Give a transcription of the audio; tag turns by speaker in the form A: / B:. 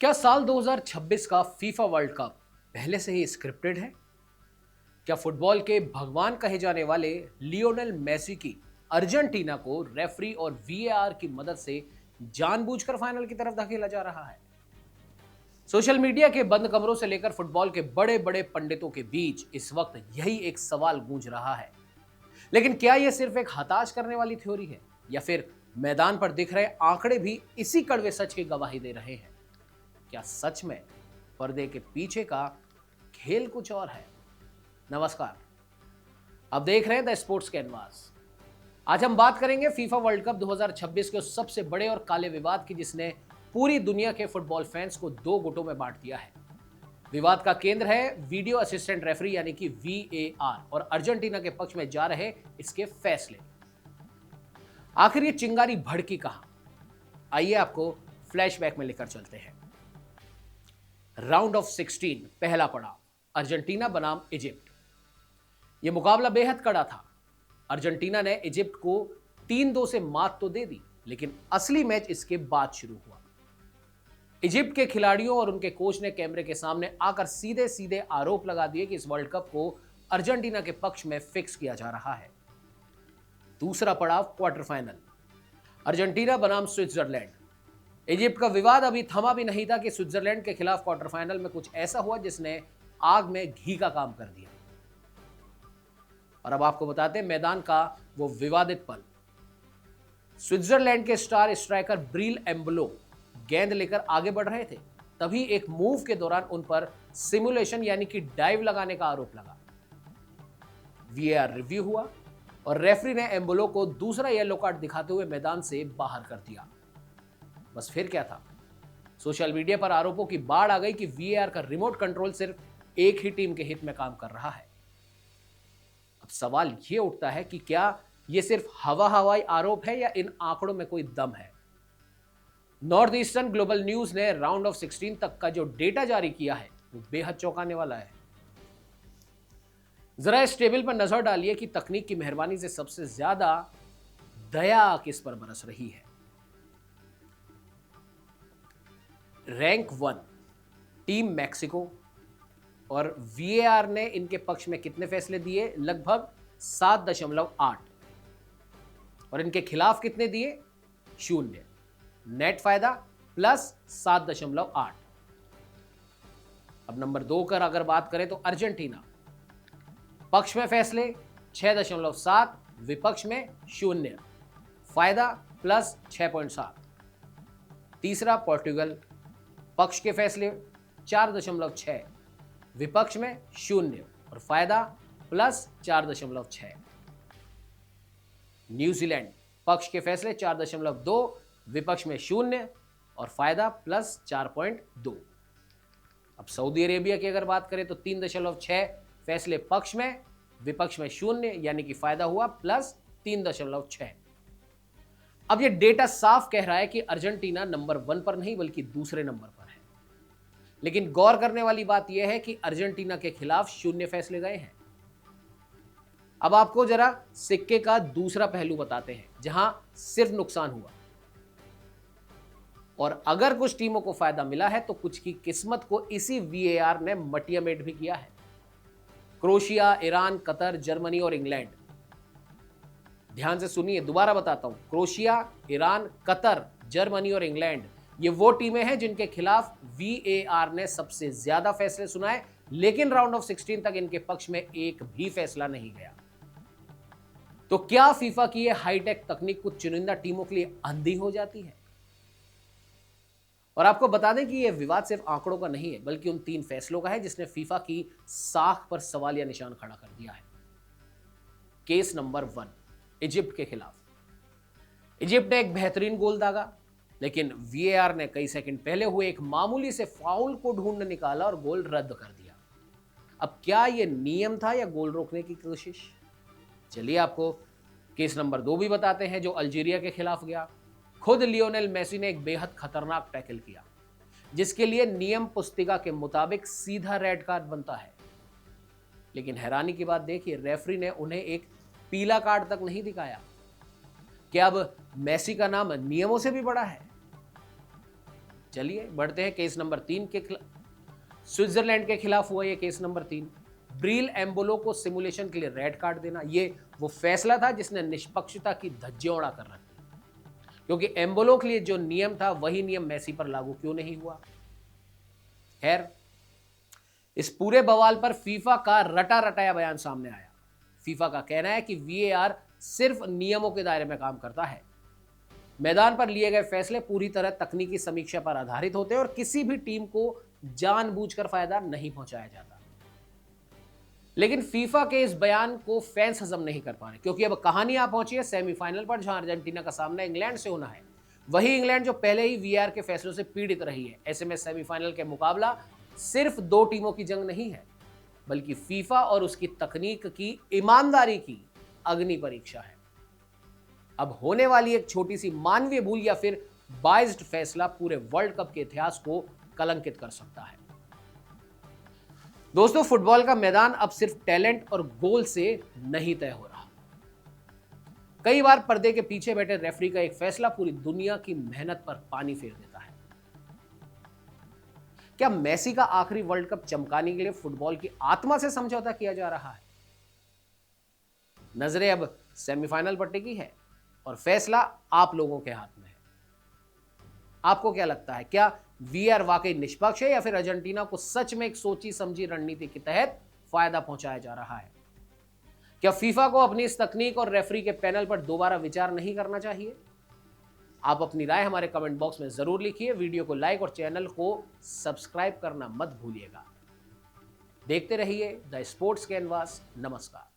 A: क्या साल 2026 का फीफा वर्ल्ड कप पहले से ही स्क्रिप्टेड है? क्या फुटबॉल के भगवान कहे जाने वाले लियोनेल मेसी की अर्जेंटीना को रेफरी और वीएआर की मदद से जानबूझकर फाइनल की तरफ धकेला जा रहा है? सोशल मीडिया के बंद कमरों से लेकर फुटबॉल के बड़े बड़े पंडितों के बीच इस वक्त यही एक सवाल गूंज रहा है। लेकिन क्या यह सिर्फ एक हताश करने वाली थ्योरी है, या फिर मैदान पर दिख रहे आंकड़े भी इसी कड़वे सच की गवाही दे रहे हैं? क्या सच में पर्दे के पीछे का खेल कुछ और है? नमस्कार, आप देख रहे हैं द स्पोर्ट्स कैनवास। आज हम बात करेंगे फीफा वर्ल्ड कप 2026 के उस सबसे बड़े और काले विवाद की जिसने पूरी दुनिया के फुटबॉल फैंस को दो गुटों में बांट दिया है। विवाद का केंद्र है वीडियो असिस्टेंट रेफरी यानी कि वीएआर और अर्जेंटीना के पक्ष में जा रहे इसके फैसले। आखिर ये चिंगारी भड़की कहां? आइए आपको फ्लैशबैक में लेकर चलते हैं। राउंड ऑफ 16 पहला पड़ाव, अर्जेंटीना बनाम इजिप्ट। यह मुकाबला बेहद कड़ा था। अर्जेंटीना ने इजिप्ट को 3-2 से मात तो दे दी, लेकिन असली मैच इसके बाद शुरू हुआ। इजिप्ट के खिलाड़ियों और उनके कोच ने कैमरे के सामने आकर सीधे सीधे आरोप लगा दिए कि इस वर्ल्ड कप को अर्जेंटीना के पक्ष में फिक्स किया जा रहा है। दूसरा पड़ाव क्वार्टर फाइनल, अर्जेंटीना बनाम स्विट्जरलैंड। इजिप्ट का विवाद अभी थमा भी नहीं था कि स्विट्जरलैंड के खिलाफ क्वार्टर फाइनल में कुछ ऐसा हुआ जिसने आग में घी का काम कर दिया। और अब आपको बताते हैं मैदान का वो विवादित पल। स्विट्जरलैंड के स्टार स्ट्राइकर ब्रील एम्बलो गेंद लेकर आगे बढ़ रहे थे, तभी एक मूव के दौरान उन पर सिमुलेशन यानी कि डाइव लगाने का आरोप लगा। वीएआर रिव्यू हुआ और रेफरी ने एम्बलो को दूसरा येलो कार्ड दिखाते हुए मैदान से बाहर कर दिया। बस फिर क्या था, सोशल मीडिया पर आरोपों की बाढ़ आ गई कि वीएआर का रिमोट कंट्रोल सिर्फ एक ही टीम के हित में काम कर रहा है। अब सवाल यह उठता है कि क्या यह सिर्फ हवाई आरोप है या इन आंकड़ों में कोई दम है? नॉर्थ ईस्टर्न ग्लोबल न्यूज ने राउंड ऑफ 16 तक का जो डेटा जारी किया है वो बेहद चौंकाने वाला है। जरा इस टेबल पर नजर डालिए कि तकनीक की मेहरबानी से सबसे ज्यादा दया किस पर बरस रही है। रैंक 1 टीम मैक्सिको, और वीएआर ने इनके पक्ष में कितने फैसले दिए? लगभग 7.8। और इनके खिलाफ कितने दिए? 0। नेट फायदा प्लस 7.8। अब नंबर 2 का अगर बात करें तो अर्जेंटीना, पक्ष में फैसले 6.7, विपक्ष में 0, फायदा प्लस 6.7। तीसरा पोर्टुगल, पक्ष के फैसले 4.6, विपक्ष में 0 और फायदा प्लस 4.6। न्यूजीलैंड, पक्ष के फैसले 4.2, विपक्ष में 0 और फायदा प्लस 4.2। अब सऊदी अरेबिया की अगर बात करें तो 3.6 फैसले पक्ष में, विपक्ष में 0 यानी कि फायदा हुआ प्लस 3.6। अब यह डेटा साफ कह रहा है कि अर्जेंटीना नंबर 1 पर नहीं बल्कि दूसरे नंबर पर है। लेकिन गौर करने वाली बात यह है कि अर्जेंटीना के खिलाफ 0 फैसले गए हैं। अब आपको जरा सिक्के का दूसरा पहलू बताते हैं जहां सिर्फ नुकसान हुआ। और अगर कुछ टीमों को फायदा मिला है तो कुछ की किस्मत को इसी वीएआर ने मटियामेट भी किया है। क्रोएशिया, ईरान, कतर, जर्मनी और इंग्लैंड। ध्यान से सुनिए, दोबारा बताता हूं। क्रोएशिया, ईरान, कतर, जर्मनी और इंग्लैंड, ये वो टीमें हैं जिनके खिलाफ वीएआर ने सबसे ज्यादा फैसले सुनाए, लेकिन राउंड ऑफ 16 तक इनके पक्ष में एक भी फैसला नहीं गया। तो क्या फीफा की यह हाईटेक तकनीक कुछ चुनिंदा टीमों के लिए अंधी हो जाती है? और आपको बता दें कि यह विवाद सिर्फ आंकड़ों का नहीं है बल्कि उन 3 फैसलों का है जिसने फीफा की साख पर सवालिया निशान खड़ा कर दिया है। केस नंबर 1, इजिप्ट के खिलाफ। इजिप्ट ने एक बेहतरीन गोल दागा, लेकिन वीएआर ने कई सेकंड पहले हुए एक मामूली से फाउल को ढूंढ निकाला और गोल रद्द कर दिया। अब क्या यह नियम था या गोल रोकने की कोशिश? चलिए आपको केस नंबर 2 भी बताते हैं जो अल्जीरिया के खिलाफ गया। खुद लियोनेल मेसी ने एक बेहद खतरनाक टैकल किया जिसके लिए नियम पुस्तिका के मुताबिक सीधा रेड कार्ड बनता है। लेकिन हैरानी की बात देखिए, रेफरी ने उन्हें एक पीला कार्ड तक नहीं दिखाया। क्या अब मेसी का नाम नियमों से भी बड़ा है? चलिए बढ़ते हैं केस नंबर 3 के खिलाफ। स्विट्जरलैंड के खिलाफ हुआ ये केस नंबर 3। ब्रील एम्बोलो को सिमुलेशन के लिए रेड कार्ड देना, ये वो फैसला था जिसने निष्पक्षता की धज्जियां उड़ा कर रखी, क्योंकि एम्बोलो के लिए जो नियम था वही नियम मेसी पर लागू क्यों नहीं हुआ। खैर, इस पूरे बवाल पर फीफा का रटा रटाया बयान सामने आया। फीफा का कहना है कि वीएआर सिर्फ नियमों के दायरे में काम करता है। मैदान पर लिए गए फैसले पूरी तरह तकनीकी समीक्षा पर आधारित होते हैं और किसी भी टीम को जानबूझकर फायदा नहीं पहुंचाया जाता। लेकिन फीफा के इस बयान को फैंस हजम नहीं कर पा रहे, क्योंकि अब कहानी आ पहुंची है सेमीफाइनल पर, जहां अर्जेंटीना का सामना इंग्लैंड से होना है। वही इंग्लैंड जो पहले ही वीआर के फैसलों से पीड़ित रही है। ऐसे में सेमीफाइनल के मुकाबला सिर्फ 2 टीमों की जंग नहीं है, बल्कि फीफा और उसकी तकनीक की ईमानदारी की अग्नि परीक्षा है। अब होने वाली एक छोटी सी मानवीय भूल या फिर बाइज्ड फैसला पूरे वर्ल्ड कप के इतिहास को कलंकित कर सकता है। दोस्तों, फुटबॉल का मैदान अब सिर्फ टैलेंट और गोल से नहीं तय हो रहा। कई बार पर्दे के पीछे बैठे रेफरी का एक फैसला पूरी दुनिया की मेहनत पर पानी फेर देता है। क्या मेसी का आखिरी वर्ल्ड कप चमकाने के लिए फुटबॉल की आत्मा से समझौता किया जा रहा है? नजरें अब सेमीफाइनल पर टिकी है और फैसला आप लोगों के हाथ में है। आपको क्या लगता है, क्या वीआर वाकई निष्पक्ष है या फिर अर्जेंटीना को सच में एक सोची समझी रणनीति के तहत फायदा पहुंचाया जा रहा है? क्या फीफा को अपनी इस तकनीक और रेफरी के पैनल पर दोबारा विचार नहीं करना चाहिए? आप अपनी राय हमारे कमेंट बॉक्स में जरूर लिखिए। वीडियो को लाइक और चैनल को सब्सक्राइब करना मत भूलिएगा। देखते रहिए द स्पोर्ट्स कैनवास। नमस्कार।